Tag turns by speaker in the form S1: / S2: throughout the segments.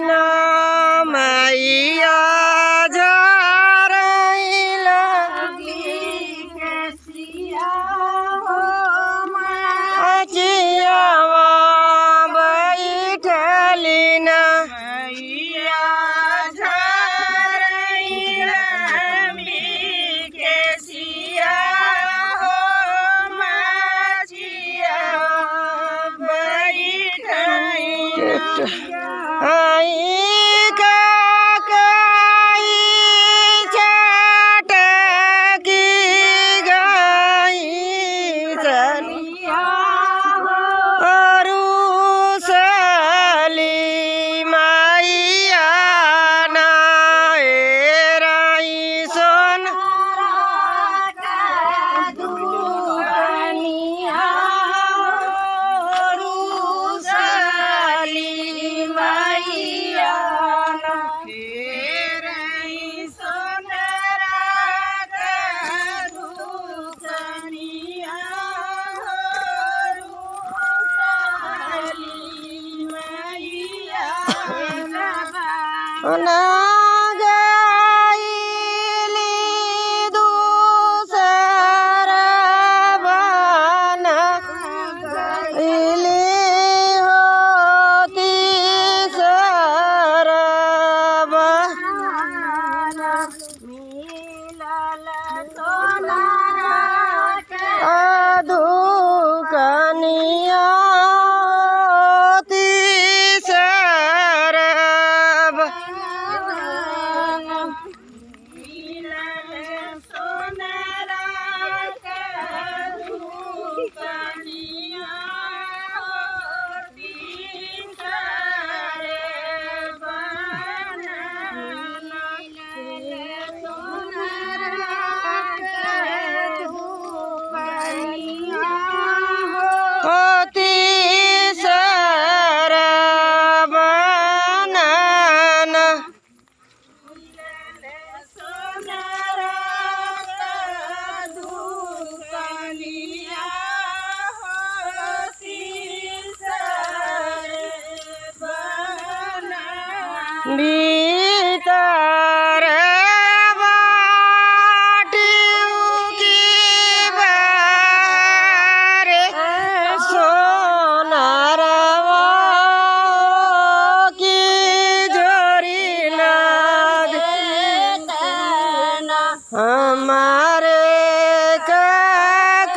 S1: ना मैया झरई लगी कैसिया हो अचियावा बैठली ना मैया झरई लगी कैसिया हो मचिया बैठली आई काकाई चटकी गई सलिया अरुसली मैया नाराई सोन दुनिया अरुसली मैया नाराई सोनरा दुनिया अरुसली मैया ना गईली दूसरा बन गईली होती सरब मिलल अधुकनिया होती सरब होती सरब नाना भीतर बाटियों की बाहर सोनारवा की जोरी ना देना हमारे काकाई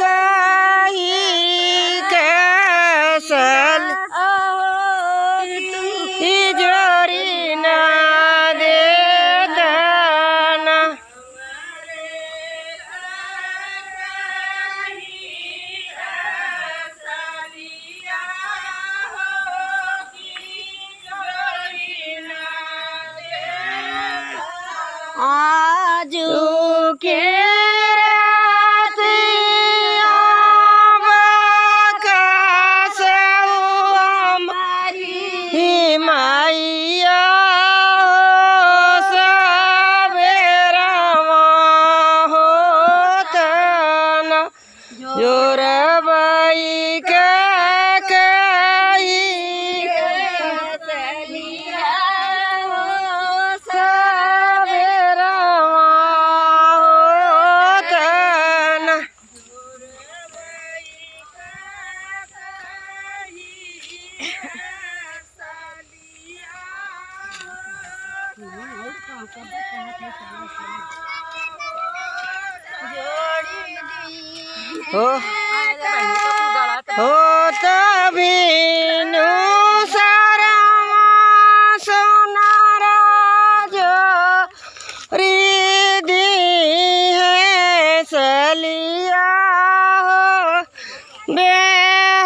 S1: कैसल जोरी ना देना आजू के रात हमारी मैया सवेरवा होतना जोरबई के कही सवेरवा होतना हो तभी नु सारमा सोनारा जो रिधि है सलिया हो बेहसित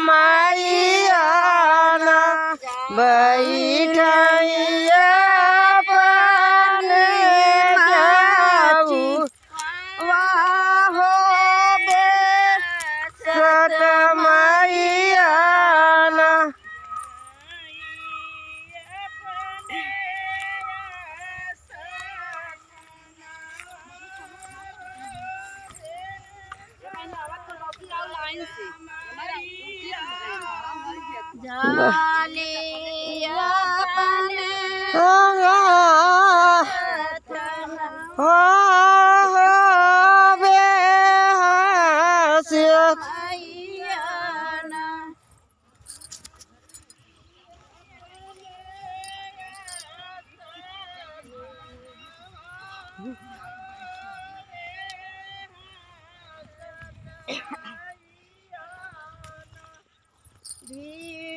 S1: मैया ना बैठैया अपन जाऊ वाहो बेसत मैया ना
S2: जाले
S1: Yeah.